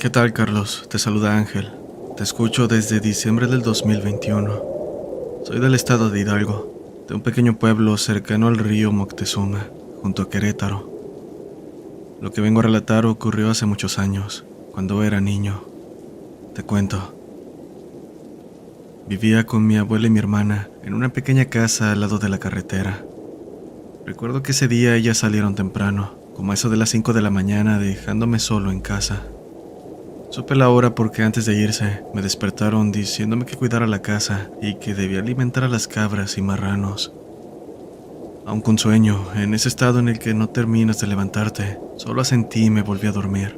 ¿Qué tal, Carlos? Te saluda Ángel. Te escucho desde diciembre del 2021. Soy del estado de Hidalgo, de un pequeño pueblo cercano al río Moctezuma, junto a Querétaro. Lo que vengo a relatar ocurrió hace muchos años, cuando era niño. Te cuento. Vivía con mi abuela y mi hermana en una pequeña casa al lado de la carretera. Recuerdo que ese día ellas salieron temprano, como a eso de las 5 de la mañana, dejándome solo en casa. Supe la hora porque antes de irse me despertaron diciéndome que cuidara la casa y que debía alimentar a las cabras y marranos. Aun con sueño, en ese estado en el que no terminas de levantarte, solo asentí y me volví a dormir.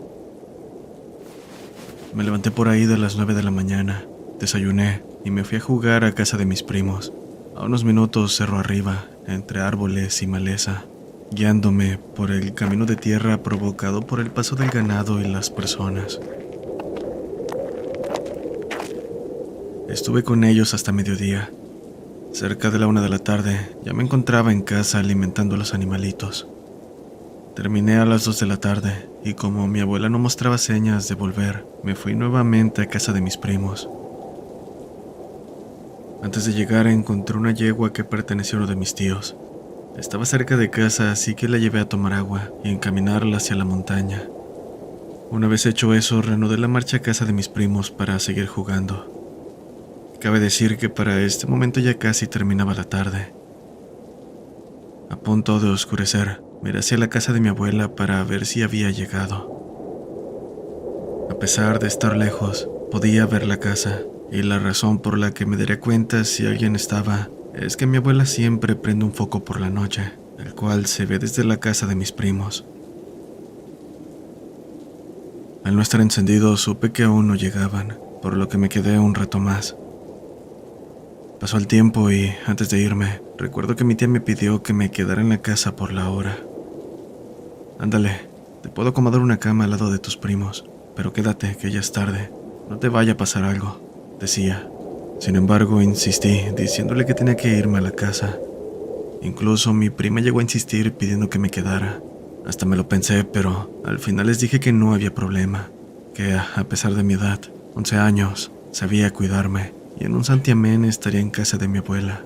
Me levanté por ahí de las 9 de la mañana, desayuné y me fui a jugar a casa de mis primos, a unos minutos cerro arriba, entre árboles y maleza, guiándome por el camino de tierra provocado por el paso del ganado y las personas. Estuve con ellos hasta mediodía. Cerca de la 1 de la tarde ya me encontraba en casa alimentando a los animalitos. Terminé a las 2 de la tarde y como mi abuela no mostraba señas de volver, me fui nuevamente a casa de mis primos. Antes de llegar encontré una yegua que perteneció a uno de mis tíos. Estaba cerca de casa, así que la llevé a tomar agua y encaminarla hacia la montaña. Una vez hecho eso, reanudé la marcha a casa de mis primos para seguir jugando. Cabe decir que para este momento ya casi terminaba la tarde. A punto de oscurecer, miré hacia la casa de mi abuela para ver si había llegado. A pesar de estar lejos, podía ver la casa, y la razón por la que me daría cuenta si alguien estaba es que mi abuela siempre prende un foco por la noche, el cual se ve desde la casa de mis primos. Al no estar encendido, supe que aún no llegaban, por lo que me quedé un rato más. Pasó el tiempo y, antes de irme, recuerdo que mi tía me pidió que me quedara en la casa por la hora. Ándale, te puedo acomodar una cama al lado de tus primos, pero quédate, que ya es tarde. No te vaya a pasar algo, decía. Sin embargo, insistí, diciéndole que tenía que irme a la casa. Incluso mi prima llegó a insistir pidiendo que me quedara. Hasta me lo pensé, pero al final les dije que no había problema, que a pesar de mi edad, 11 años, sabía cuidarme. Y en un santiamén estaría en casa de mi abuela.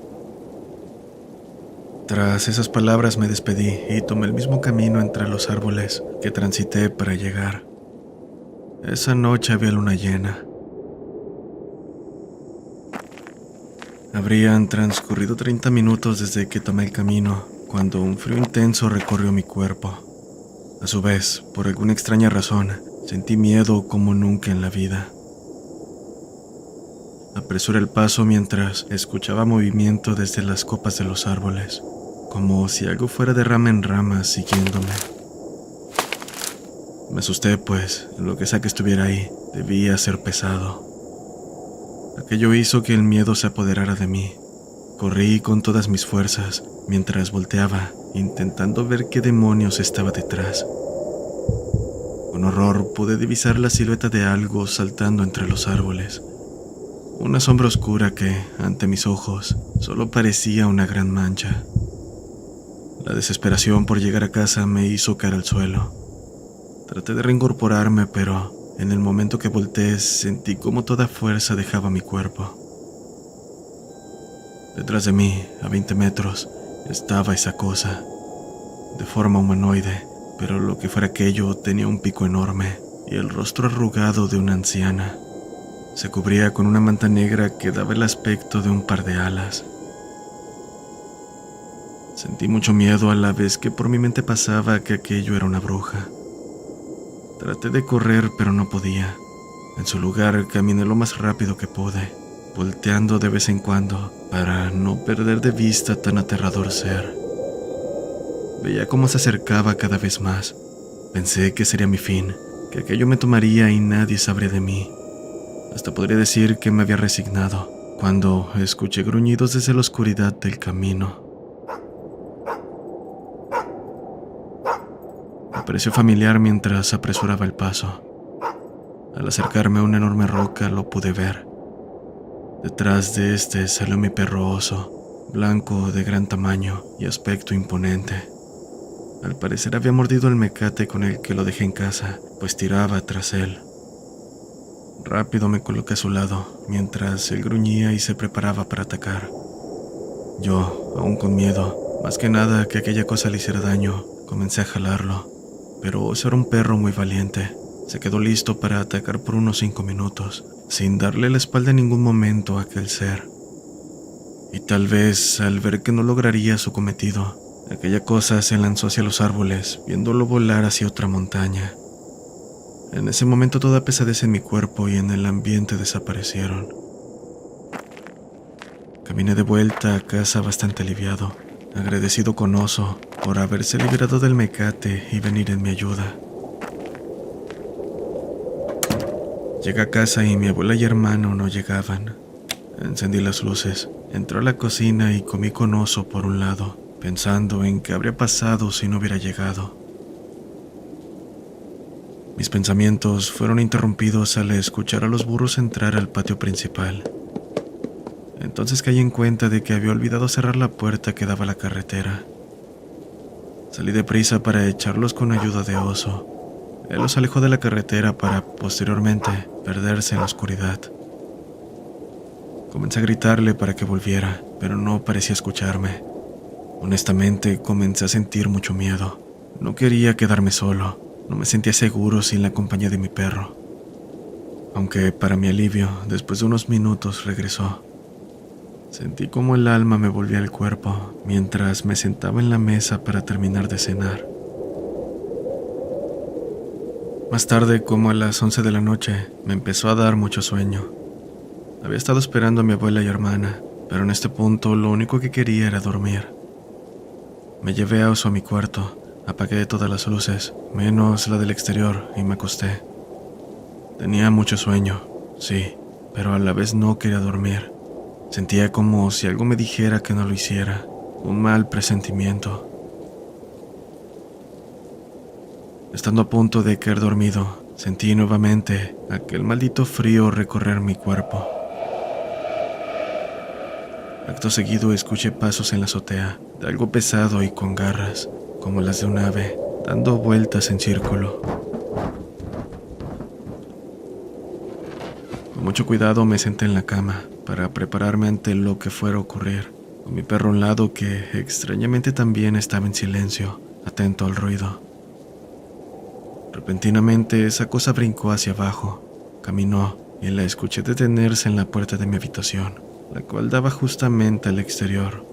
Tras esas palabras me despedí y tomé el mismo camino entre los árboles que transité para llegar. Esa noche había luna llena. Habrían transcurrido 30 minutos desde que tomé el camino, cuando un frío intenso recorrió mi cuerpo. A su vez, por alguna extraña razón, sentí miedo como nunca en la vida. Apresuré el paso mientras escuchaba movimiento desde las copas de los árboles, como si algo fuera de rama en rama siguiéndome. Me asusté, pues lo que sea que estuviera ahí debía ser pesado. Aquello hizo que el miedo se apoderara de mí. Corrí con todas mis fuerzas mientras volteaba, intentando ver qué demonios estaba detrás. Con horror pude divisar la silueta de algo saltando entre los árboles. Una sombra oscura que, ante mis ojos, solo parecía una gran mancha. La desesperación por llegar a casa me hizo caer al suelo. Traté de reincorporarme, pero en el momento que volteé sentí como toda fuerza dejaba mi cuerpo. Detrás de mí, a 20 metros, estaba esa cosa, de forma humanoide, pero lo que fuera aquello tenía un pico enorme y el rostro arrugado de una anciana. Se cubría con una manta negra que daba el aspecto de un par de alas. Sentí mucho miedo a la vez que por mi mente pasaba que aquello era una bruja. Traté de correr, pero no podía. En su lugar, caminé lo más rápido que pude, volteando de vez en cuando para no perder de vista tan aterrador ser. Veía cómo se acercaba cada vez más. Pensé que sería mi fin, que aquello me tomaría y nadie sabría de mí. Hasta podría decir que me había resignado, cuando escuché gruñidos desde la oscuridad del camino. Me pareció familiar mientras apresuraba el paso. Al acercarme a una enorme roca lo pude ver. Detrás de este salió mi perro oso, blanco de gran tamaño y aspecto imponente. Al parecer había mordido el mecate con el que lo dejé en casa, pues tiraba tras él. Rápido me coloqué a su lado, mientras él gruñía y se preparaba para atacar. Yo, aún con miedo, más que nada que aquella cosa le hiciera daño, comencé a jalarlo. Pero ese era un perro muy valiente. Se quedó listo para atacar por unos 5 minutos, sin darle la espalda en ningún momento a aquel ser. Y tal vez, al ver que no lograría su cometido, aquella cosa se lanzó hacia los árboles, viéndolo volar hacia otra montaña. En ese momento toda pesadez en mi cuerpo y en el ambiente desaparecieron. Caminé de vuelta a casa bastante aliviado, agradecido con Oso por haberse liberado del mecate y venir en mi ayuda. Llegué a casa y mi abuela y hermano no llegaban. Encendí las luces, entré a la cocina y comí con Oso por un lado, pensando en qué habría pasado si no hubiera llegado. Mis pensamientos fueron interrumpidos al escuchar a los burros entrar al patio principal. Entonces caí en cuenta de que había olvidado cerrar la puerta que daba a la carretera. Salí deprisa para echarlos con ayuda de Oso. Él los alejó de la carretera para, posteriormente, perderse en la oscuridad. Comencé a gritarle para que volviera, pero no parecía escucharme. Honestamente, comencé a sentir mucho miedo. No quería quedarme solo. No me sentía seguro sin la compañía de mi perro. Aunque, para mi alivio, después de unos minutos regresó. Sentí como el alma me volvía al cuerpo mientras me sentaba en la mesa para terminar de cenar. Más tarde, como a las 11 de la noche, me empezó a dar mucho sueño. Había estado esperando a mi abuela y hermana, pero en este punto lo único que quería era dormir. Me llevé a Oso a mi cuarto, apagué todas las luces, menos la del exterior, y me acosté. Tenía mucho sueño, sí, pero a la vez no quería dormir. Sentía como si algo me dijera que no lo hiciera, un mal presentimiento. Estando a punto de caer dormido, sentí nuevamente aquel maldito frío recorrer mi cuerpo. Acto seguido escuché pasos en la azotea, de algo pesado y con garras, como las de un ave, dando vueltas en círculo. Con mucho cuidado me senté en la cama para prepararme ante lo que fuera a ocurrir, con mi perro a un lado que extrañamente también estaba en silencio, atento al ruido. Repentinamente esa cosa brincó hacia abajo, caminó y la escuché detenerse en la puerta de mi habitación, la cual daba justamente al exterior.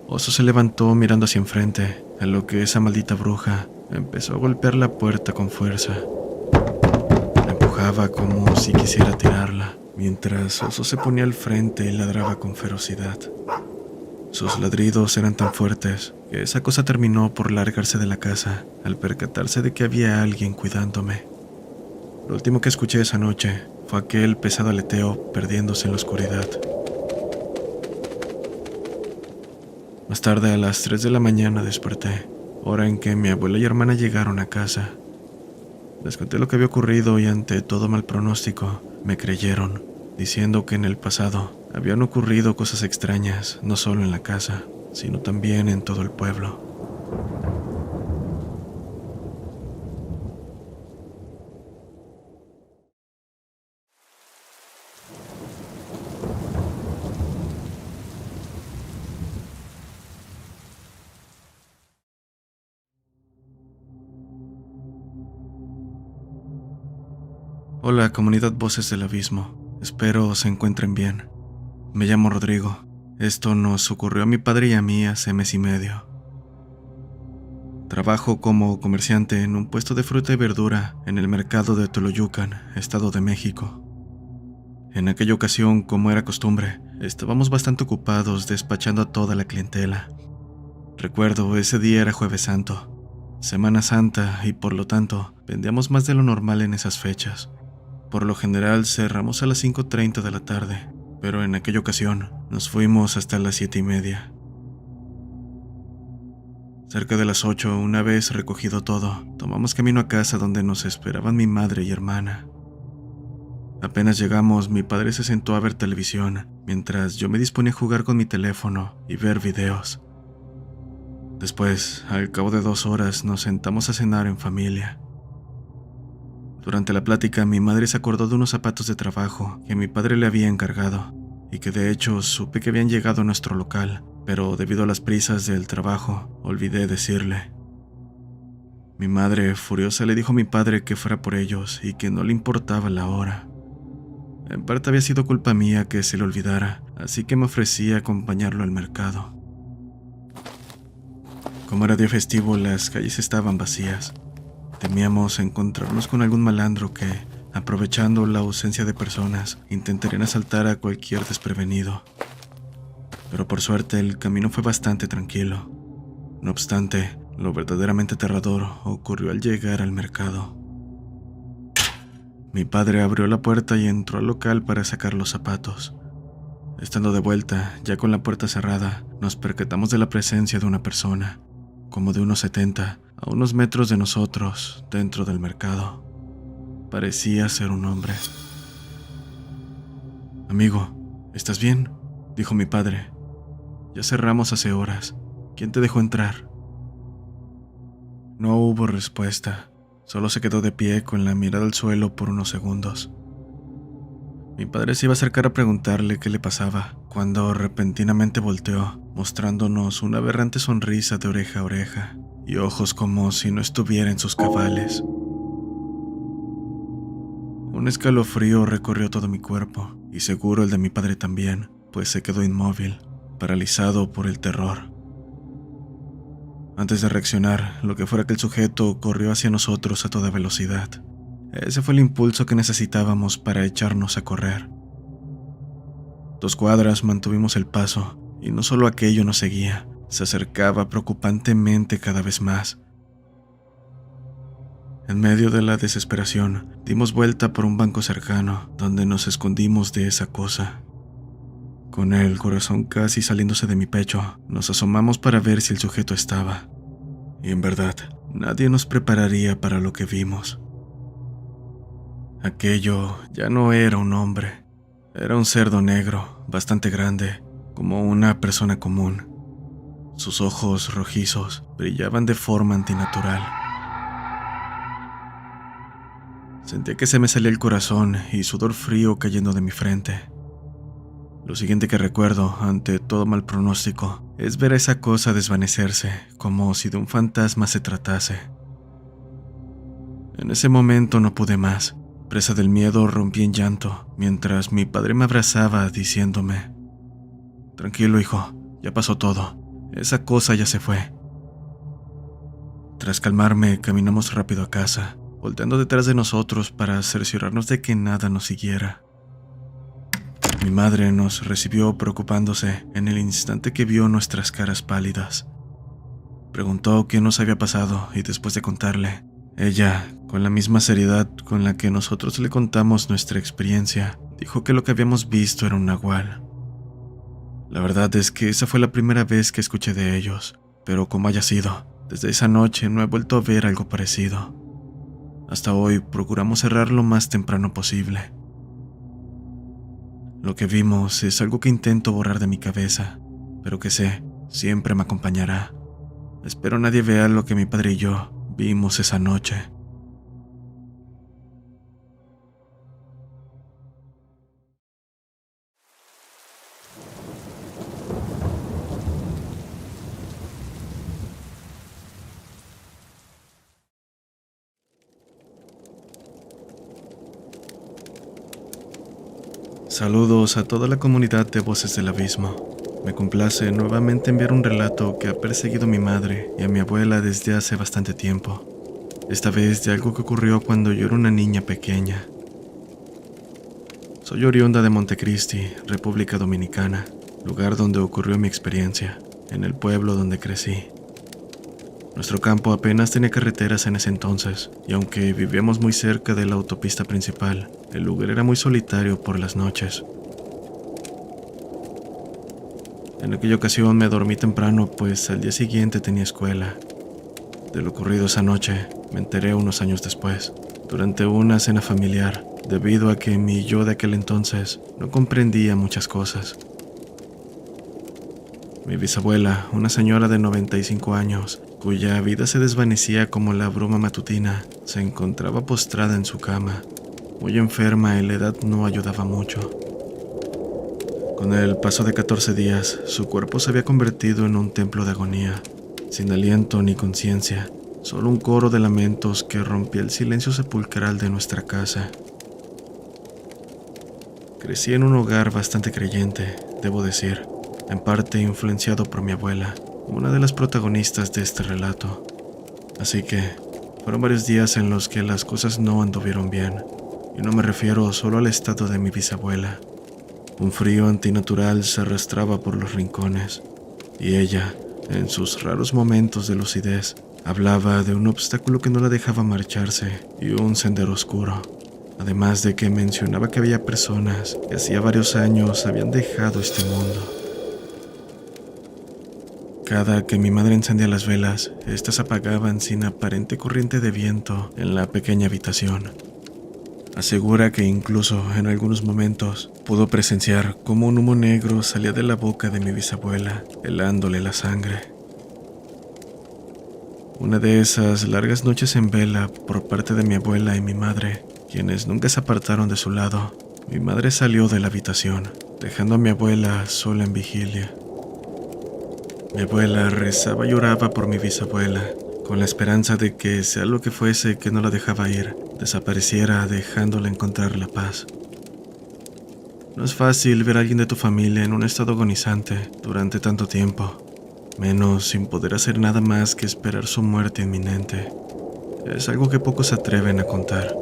Oso se levantó mirando hacia enfrente, a lo que esa maldita bruja empezó a golpear la puerta con fuerza. La empujaba como si quisiera tirarla, mientras Oso se ponía al frente y ladraba con ferocidad. Sus ladridos eran tan fuertes que esa cosa terminó por largarse de la casa al percatarse de que había alguien cuidándome. Lo último que escuché esa noche fue aquel pesado aleteo perdiéndose en la oscuridad. Más tarde, a las 3 de la mañana, desperté, hora en que mi abuela y hermana llegaron a casa. Les conté lo que había ocurrido y ante todo mal pronóstico, me creyeron, diciendo que en el pasado habían ocurrido cosas extrañas, no solo en la casa, sino también en todo el pueblo. Hola, comunidad Voces del Abismo. Espero se encuentren bien. Me llamo Rodrigo. Esto nos ocurrió a mi padre y a mí hace mes y medio. Trabajo como comerciante en un puesto de fruta y verdura en el mercado de Toloyucan, Estado de México. En aquella ocasión, como era costumbre, estábamos bastante ocupados despachando a toda la clientela. Recuerdo, ese día era Jueves Santo, Semana Santa, y por lo tanto, vendíamos más de lo normal en esas fechas. Por lo general cerramos a las 5:30 de la tarde, pero en aquella ocasión nos fuimos hasta las 7:30. Cerca de las 8, una vez recogido todo, tomamos camino a casa donde nos esperaban mi madre y hermana. Apenas llegamos, mi padre se sentó a ver televisión, mientras yo me disponía a jugar con mi teléfono y ver videos. Después, al cabo de 2 horas, nos sentamos a cenar en familia. Durante la plática, mi madre se acordó de unos zapatos de trabajo que mi padre le había encargado, y que de hecho supe que habían llegado a nuestro local, pero debido a las prisas del trabajo, olvidé decirle. Mi madre, furiosa, le dijo a mi padre que fuera por ellos y que no le importaba la hora. En parte había sido culpa mía que se le olvidara, así que me ofrecí a acompañarlo al mercado. Como era día festivo, las calles estaban vacías. Temíamos encontrarnos con algún malandro que, aprovechando la ausencia de personas, intentarían asaltar a cualquier desprevenido. Pero por suerte el camino fue bastante tranquilo. No obstante, lo verdaderamente aterrador ocurrió al llegar al mercado. Mi padre abrió la puerta y entró al local para sacar los zapatos. Estando de vuelta, ya con la puerta cerrada, nos percatamos de la presencia de una persona, como de unos 70, a unos metros de nosotros, dentro del mercado. Parecía ser un hombre. «Amigo, ¿estás bien?», dijo mi padre. «Ya cerramos hace horas. ¿Quién te dejó entrar?». No hubo respuesta. Solo se quedó de pie con la mirada al suelo por unos segundos. Mi padre se iba a acercar a preguntarle qué le pasaba, cuando repentinamente volteó, mostrándonos una aberrante sonrisa de oreja a oreja y ojos como si no estuviera en sus cabales. Un escalofrío recorrió todo mi cuerpo, y seguro el de mi padre también, pues se quedó inmóvil, paralizado por el terror. Antes de reaccionar, lo que fuera que el sujeto corrió hacia nosotros a toda velocidad. Ese fue el impulso que necesitábamos para echarnos a correr. 2 cuadras mantuvimos el paso, y no solo aquello nos seguía, se acercaba preocupantemente cada vez más. En medio de la desesperación, dimos vuelta por un banco cercano, donde nos escondimos de esa cosa. Con el corazón casi saliéndose de mi pecho, nos asomamos para ver si el sujeto estaba. Y en verdad, nadie nos prepararía para lo que vimos. Aquello ya no era un hombre. Era un cerdo negro, bastante grande, como una persona común. Sus ojos rojizos brillaban de forma antinatural. Sentía que se me salía el corazón y sudor frío cayendo de mi frente. Lo siguiente que recuerdo, ante todo mal pronóstico, es ver a esa cosa desvanecerse, como si de un fantasma se tratase. En ese momento no pude más. Presa del miedo, rompí en llanto, mientras mi padre me abrazaba diciéndome: «Tranquilo, hijo, ya pasó todo. Esa cosa ya se fue». Tras calmarme, caminamos rápido a casa, volteando detrás de nosotros para cerciorarnos de que nada nos siguiera. Mi madre nos recibió preocupándose en el instante que vio nuestras caras pálidas. Preguntó qué nos había pasado y después de contarle, ella, con la misma seriedad con la que nosotros le contamos nuestra experiencia, dijo que lo que habíamos visto era un nahual. La verdad es que esa fue la primera vez que escuché de ellos, pero como haya sido, desde esa noche no he vuelto a ver algo parecido. Hasta hoy procuramos cerrar lo más temprano posible. Lo que vimos es algo que intento borrar de mi cabeza, pero que sé, siempre me acompañará. Espero nadie vea lo que mi padre y yo vimos esa noche. Saludos a toda la comunidad de Voces del Abismo. Me complace nuevamente enviar un relato que ha perseguido a mi madre y a mi abuela desde hace bastante tiempo. Esta vez de algo que ocurrió cuando yo era una niña pequeña. Soy oriunda de Montecristi, República Dominicana, lugar donde ocurrió mi experiencia, en el pueblo donde crecí. Nuestro campo apenas tenía carreteras en ese entonces, y aunque vivíamos muy cerca de la autopista principal, el lugar era muy solitario por las noches. En aquella ocasión me dormí temprano, pues al día siguiente tenía escuela. De lo ocurrido esa noche, me enteré unos años después, durante una cena familiar, debido a que mi yo de aquel entonces no comprendía muchas cosas. Mi bisabuela, una señora de 95 años, cuya vida se desvanecía como la bruma matutina, se encontraba postrada en su cama, muy enferma y la edad no ayudaba mucho. Con el paso de 14 días, su cuerpo se había convertido en un templo de agonía, sin aliento ni conciencia, solo un coro de lamentos que rompía el silencio sepulcral de nuestra casa. Crecí en un hogar bastante creyente, debo decir, en parte influenciado por mi abuela, una de las protagonistas de este relato. Así que fueron varios días en los que las cosas no anduvieron bien, y no me refiero solo al estado de mi bisabuela. Un frío antinatural se arrastraba por los rincones, y ella, en sus raros momentos de lucidez, hablaba de un obstáculo que no la dejaba marcharse y un sendero oscuro, además de que mencionaba que había personas que hacía varios años habían dejado este mundo. Cada que mi madre encendía las velas, éstas apagaban sin aparente corriente de viento en la pequeña habitación. Asegura que incluso en algunos momentos pudo presenciar cómo un humo negro salía de la boca de mi bisabuela, helándole la sangre. Una de esas largas noches en vela por parte de mi abuela y mi madre, quienes nunca se apartaron de su lado, mi madre salió de la habitación, dejando a mi abuela sola en vigilia. Mi abuela rezaba y lloraba por mi bisabuela, con la esperanza de que, sea lo que fuese que no la dejaba ir, desapareciera dejándola encontrar la paz. No es fácil ver a alguien de tu familia en un estado agonizante durante tanto tiempo, menos sin poder hacer nada más que esperar su muerte inminente. Es algo que pocos se atreven a contar.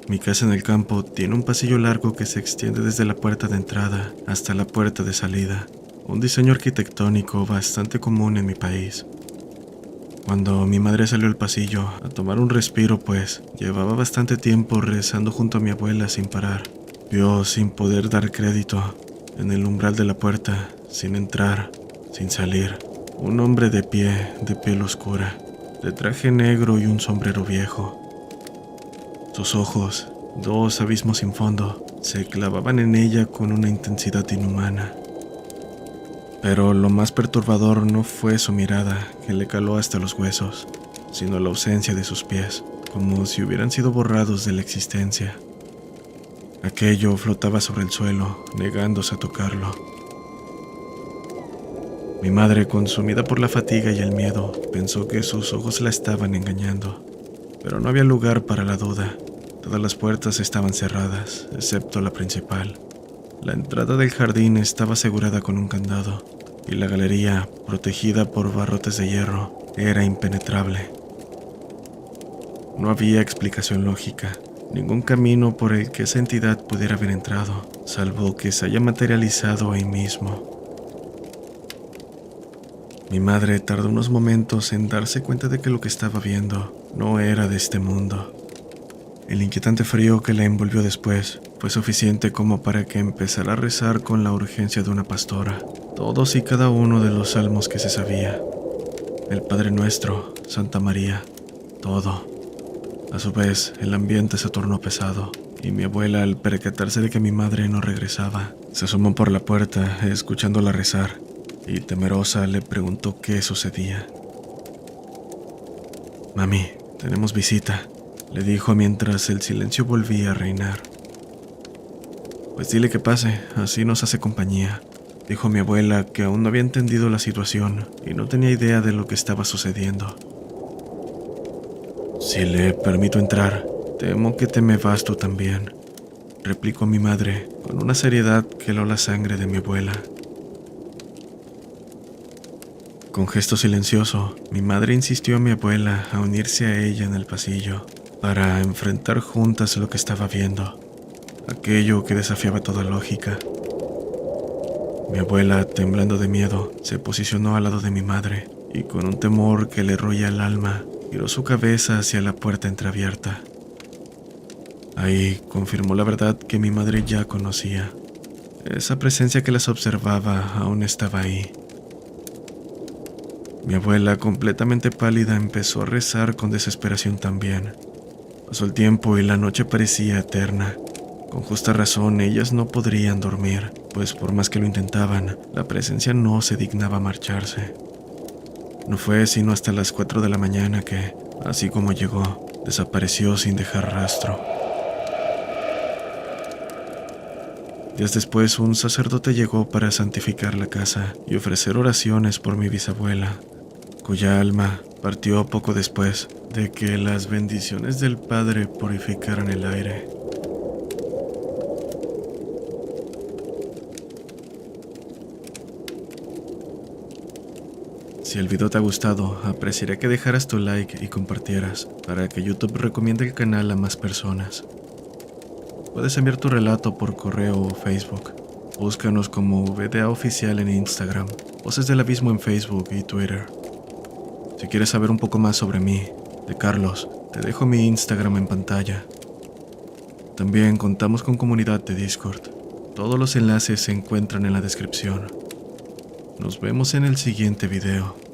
Mi casa en el campo tiene un pasillo largo que se extiende desde la puerta de entrada hasta la puerta de salida, un diseño arquitectónico bastante común en mi país. Cuando mi madre salió al pasillo a tomar un respiro, pues llevaba bastante tiempo rezando junto a mi abuela sin parar, vio sin poder dar crédito, en el umbral de la puerta, sin entrar, sin salir, un hombre de pie, de piel oscura, de traje negro y un sombrero viejo. Sus ojos, dos abismos sin fondo, se clavaban en ella con una intensidad inhumana. Pero lo más perturbador no fue su mirada, que le caló hasta los huesos, sino la ausencia de sus pies, como si hubieran sido borrados de la existencia. Aquello flotaba sobre el suelo, negándose a tocarlo. Mi madre, consumida por la fatiga y el miedo, pensó que sus ojos la estaban engañando, pero no había lugar para la duda. Todas las puertas estaban cerradas, excepto la principal. La entrada del jardín estaba asegurada con un candado, y la galería, protegida por barrotes de hierro, era impenetrable. No había explicación lógica, ningún camino por el que esa entidad pudiera haber entrado, salvo que se haya materializado ahí mismo. Mi madre tardó unos momentos en darse cuenta de que lo que estaba viendo no era de este mundo. El inquietante frío que la envolvió después fue suficiente como para que empezara a rezar con la urgencia de una pastora, todos y cada uno de los salmos que se sabía. El Padre Nuestro, Santa María, todo. A su vez, el ambiente se tornó pesado, y mi abuela, al percatarse de que mi madre no regresaba, se asomó por la puerta, escuchándola rezar, y temerosa le preguntó qué sucedía. «Mami, tenemos visita», le dijo mientras el silencio volvía a reinar. «Pues dile que pase, así nos hace compañía», dijo mi abuela, que aún no había entendido la situación y no tenía idea de lo que estaba sucediendo. «Si le permito entrar, temo que te me vas tú también», replicó mi madre con una seriedad que heló la sangre de mi abuela. Con gesto silencioso, mi madre insistió a mi abuela a unirse a ella en el pasillo, para enfrentar juntas lo que estaba viendo, aquello que desafiaba toda lógica. Mi abuela, temblando de miedo, se posicionó al lado de mi madre y con un temor que le roía el alma, giró su cabeza hacia la puerta entreabierta. Ahí confirmó la verdad que mi madre ya conocía. Esa presencia que las observaba aún estaba ahí. Mi abuela, completamente pálida, empezó a rezar con desesperación también. Pasó el tiempo y la noche parecía eterna. Con justa razón, ellas no podrían dormir, pues por más que lo intentaban, la presencia no se dignaba marcharse. No fue sino hasta las 4 de la mañana que, así como llegó, desapareció sin dejar rastro. Días después, un sacerdote llegó para santificar la casa y ofrecer oraciones por mi bisabuela, cuya alma partió poco después de que las bendiciones del Padre purificaran el aire. Si el video te ha gustado, apreciaría que dejaras tu like y compartieras para que YouTube recomiende el canal a más personas. Puedes enviar tu relato por correo o Facebook. Búscanos como VDA Oficial en Instagram, Voces del Abismo en Facebook y Twitter. Si quieres saber un poco más sobre mí, de Carlos, te dejo mi Instagram en pantalla. También contamos con comunidad de Discord. Todos los enlaces se encuentran en la descripción. Nos vemos en el siguiente video.